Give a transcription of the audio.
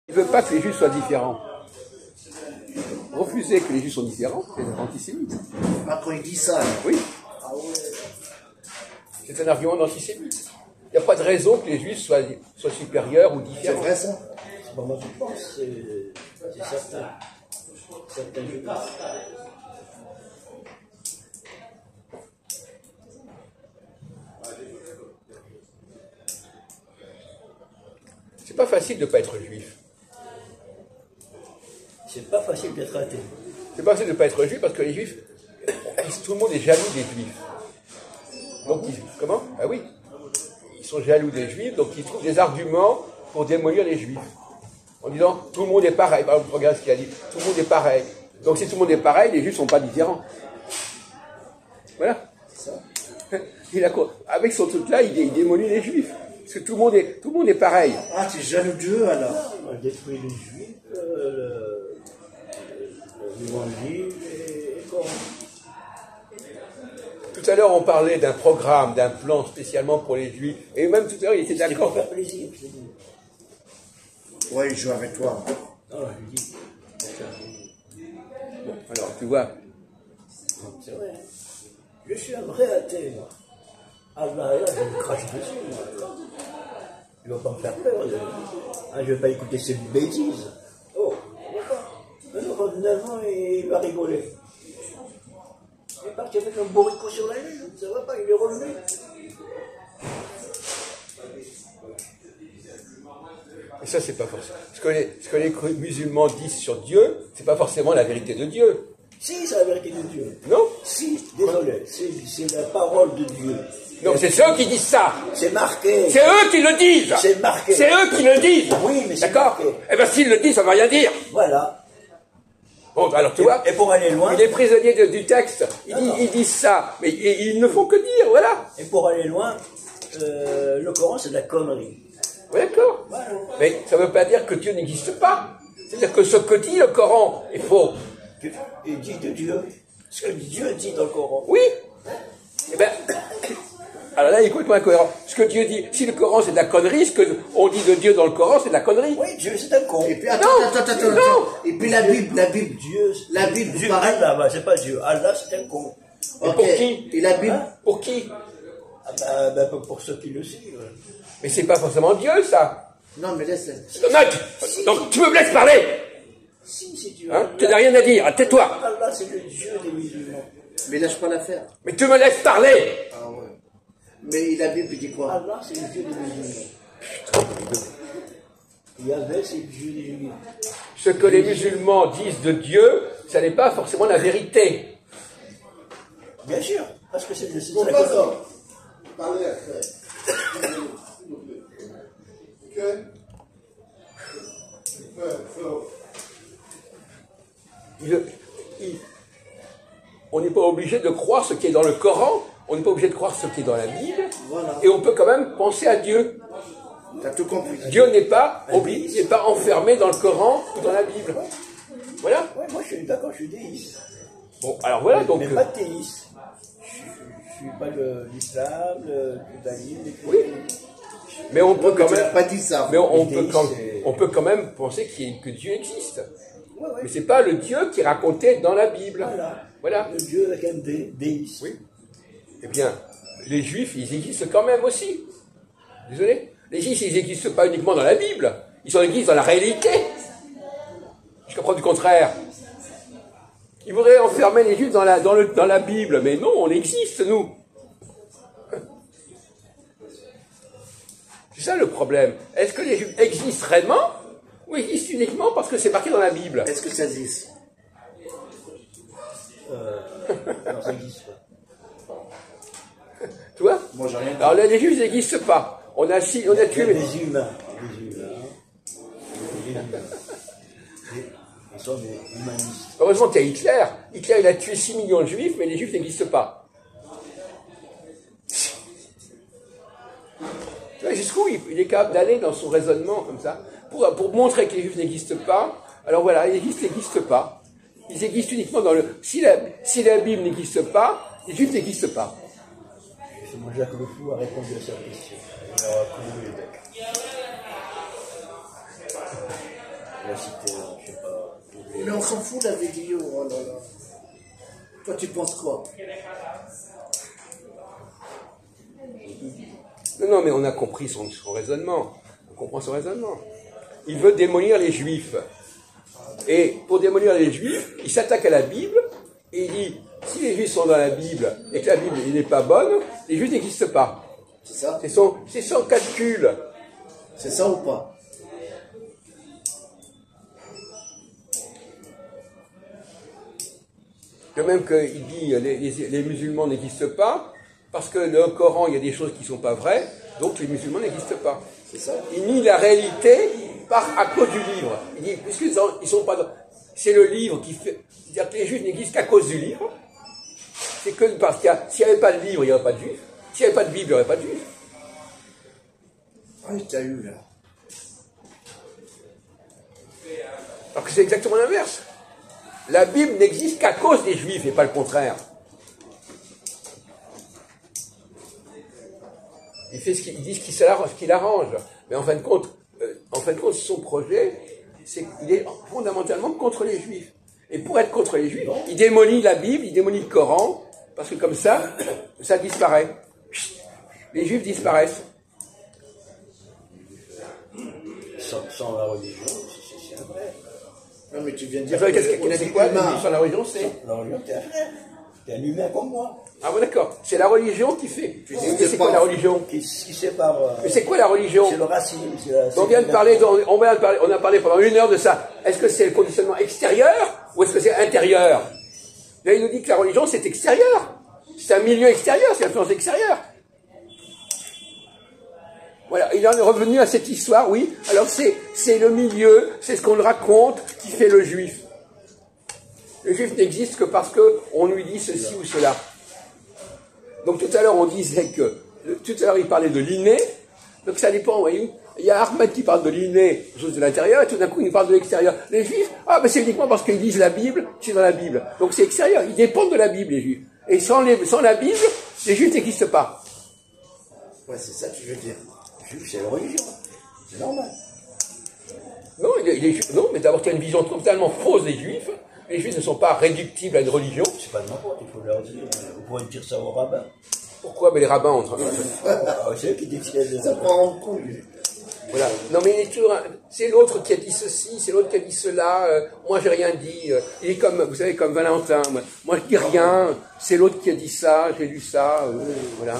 Il ne veut pas que les Juifs soient différents. Refuser que les Juifs soient différents, c'est antisémite. Macron, il dit ça. Oui. Ah ouais. C'est un argument d'antisémite. Il n'y a pas de raison que les Juifs soient supérieurs ou C'est différents. vrai ça? C'est pas moi qui pense, c'est certain. Certains Juifs. C'est pas facile de ne pas être juif. C'est pas facile d'être athée. C'est pas facile de ne pas être juif parce que les juifs, tout le monde est jaloux des juifs. Donc, comment? Ah oui. Ils sont jaloux des juifs, donc ils trouvent des arguments pour démolir les juifs. En disant, tout le monde est pareil. Par exemple, regarde ce qu'il a dit. Tout le monde est pareil. Donc si tout le monde est pareil, les juifs ne sont pas différents. Voilà. Avec son truc-là, il démolit les juifs. Parce que tout le monde est pareil. Ah, tu es jaloux d'eux alors? On a détruit les Juifs, l'évangile et quoi. Tout à l'heure, on parlait d'un programme, d'un plan spécialement pour les juifs. Et même tout à l'heure, il était C'est d'accord. pour faire plaisir, c'est dit. Ouais, il joue avec toi. Non, je dis. Bon, alors, tu vois. C'est vrai. Je suis un vrai athée, moi. Allah est là, je me crache dessus, moi. Il va pas me faire peur. Je vais pas écouter ces bêtises. Oh, un enfant de 9 ans, il va rigoler. Il est parti avec un bourricot sur la lune, ça va pas, il est revenu. Et ça, c'est pas forcément. Ce que les musulmans disent sur Dieu, c'est pas forcément la vérité de Dieu. Si, c'est la vérité de Dieu. Non? Si, désolé, c'est la parole de Dieu. Non, c'est ceux qui disent ça. C'est marqué. C'est eux qui le disent. C'est marqué. C'est eux qui le disent. Oui, mais c'est d'accord. marqué. Eh bien, s'ils le disent, ça ne veut rien dire. Voilà. Bon, alors tu vois. Et pour aller loin. Il est prisonnier du texte. Ils disent ça, mais ils ne font que dire, voilà. Et pour aller loin, le Coran, c'est de la connerie. Oui, d'accord. Voilà. Mais ça ne veut pas dire que Dieu n'existe pas. C'est-à-dire que ce que dit le Coran est faux. Il dit de Dieu. Ce que Dieu dit dans le Coran. Oui. Eh bien, alors là, il est complètement incohérent. Ce que Dieu dit, si le Coran c'est de la connerie, ce qu'on dit de Dieu dans le Coran, c'est de la connerie. Oui, Dieu, c'est un con. Et puis attends. Non. Et puis la Bible. Dieu, Dieu, pareil. Allah, bah, c'est pas Dieu. Allah, c'est un con. Et ok. pour qui? Et la Bible? Hein? Pour qui? Ah bah, pour ceux qui le suivent. Mais c'est pas forcément Dieu, ça. Non, mais laisse. Donc, tu me laisses parler. Si, c'est Dieu. Hein? Tu n'as rien à dire. Tais-toi. Allah, c'est le Dieu des musulmans. Mais lâche pas l'affaire. Mais tu me laisses parler. Ah ouais. Mais la Bible dit quoi? Allah, c'est le Dieu des musulmans. Yahvé, c'est le Dieu des musulmans. Ce que les musulmans disent de Dieu, ça n'est pas forcément la vérité. Bien sûr, parce que c'est la Professeur, parlez après. Ok? On n'est pas obligé de croire ce qui est dans le Coran, on n'est pas obligé de croire ce qui est dans la Bible, Voilà. et on peut quand même penser à Dieu. T'as tout compris. Dieu n'est pas obligé, n'est pas enfermé dans le Coran ou dans la Bible. Voilà. Oui, moi je suis d'accord, je suis déiste. Bon, alors voilà donc. Mais pas théiste. Je suis pas l'islam, le judaïsme, Oui. Mais on peut quand Tu n'as même. pas dit ça. Mais on déiste, peut quand même penser que Dieu existe. Ouais, ouais. Mais c'est pas le Dieu qui est raconté dans la Bible. Voilà. Le Dieu avec un déiste. Oui. Eh bien, les Juifs, ils existent quand même aussi. Désolé. Les Juifs, ils n'existent pas uniquement dans la Bible. Ils existent dans la réalité. Jusqu'à preuve du contraire. Ils voudraient enfermer les Juifs dans la Bible. Mais non, on existe, nous. C'est ça le problème. Est-ce que les Juifs existent réellement ou existent uniquement parce que c'est marqué dans la Bible? Est-ce que ça existe? Non, ça n'existe pas. Tu vois? Moi, j'ai rien dit. Alors les Juifs n'existent pas. On a tué. Il y a des humains. Des humains. Ils sont des humanistes. Heureusement qu'il y a Hitler. Hitler, il a tué 6 millions de Juifs, mais les Juifs n'existent pas. Tu vois jusqu'où il est capable d'aller dans son raisonnement comme ça pour montrer que les Juifs n'existent pas. Alors voilà, ils n'existent pas. Ils existent uniquement dans le... Si la Bible n'existe pas, les Juifs n'existent pas. C'est moi, Jacques Le Fou a répondu à cette question. Il a couru les becs. la cité, je sais pas. Mais on s'en fout de la vidéo, oh là là. Toi, tu penses quoi? Non, mais on a compris son raisonnement. On comprend son raisonnement. Il veut démolir les Juifs. Et pour démolir les Juifs, il s'attaque à la Bible et il dit, si les Juifs sont dans la Bible et que la Bible n'est pas bonne, les Juifs n'existent pas. C'est ça? C'est son calcul. C'est ça ou pas? De même qu'il dit les musulmans n'existent pas, parce que dans le Coran, il y a des choses qui ne sont pas vraies, donc les musulmans n'existent pas. C'est ça? Il nie la réalité à cause du livre. Il dit, puisqu'ils ils sont pas dans... C'est le livre qui fait... C'est-à-dire que les Juifs n'existent qu'à cause du livre. C'est que parce qu'il s'il n'y avait pas de livre, il n'y aurait pas de Juifs. S'il n'y avait pas de Bible, il n'y aurait pas de Juifs. Ah, il t'a eu là. Alors que c'est exactement l'inverse. La Bible n'existe qu'à cause des Juifs et pas le contraire. Il fait il dit ce qu'il arrange. Mais en fin de compte, son projet, c'est qu'il est fondamentalement contre les Juifs. Et pour être contre les Juifs, il démolit la Bible, il démolit le Coran, parce que comme ça disparaît. Les Juifs disparaissent. Sans la religion, c'est vrai. Non, mais tu viens de dire Qu'est-ce qu'il a dit quoi? Sur la religion, c'est... La religion, t'es un frère. T'es un humain comme moi. Ah bon, d'accord. C'est la religion qui fait. C'est quoi la religion? Qui sépare. Mais c'est quoi la religion? C'est le racisme. On vient de parler, on a parlé pendant 1 heure de ça. Est-ce que c'est le conditionnement extérieur ou est-ce que c'est intérieur? Là, il nous dit que la religion, c'est extérieur. C'est un milieu extérieur, c'est l'influence extérieure. Voilà, il en est revenu à cette histoire, oui. Alors c'est le milieu, c'est ce qu'on le raconte qui fait le juif. Le juif n'existe que parce qu'on lui dit ceci ou cela. Donc tout à l'heure on disait que, tout à l'heure il parlait de l'inné, donc ça dépend, vous voyez. Il y a Ahmed qui parle de l'inné, chose de l'intérieur, et tout d'un coup il parle de l'extérieur. Les juifs, ben c'est uniquement parce qu'ils lisent la Bible, c'est dans la Bible. Donc c'est extérieur, ils dépendent de la Bible les juifs. Et sans la Bible, les juifs n'existent pas. Ouais, c'est ça que tu veux dire. Juif, c'est la religion. C'est normal. Non, non, mais d'abord tu as une vision totalement fausse des juifs. Les juifs ne sont pas réductibles à une religion. C'est pas de n'importe, il faut leur dire. Vous pourrez dire ça aux rabbins. Pourquoi? Mais les rabbins ont... C'est eux qui décident. Ça prend en compte. Voilà. Non, mais il est toujours... C'est l'autre qui a dit ceci, c'est l'autre qui a dit cela. Moi, j'ai rien dit. Il est comme, vous savez, comme Valentin. Moi je dis rien. C'est l'autre qui a dit ça, j'ai lu ça. Voilà.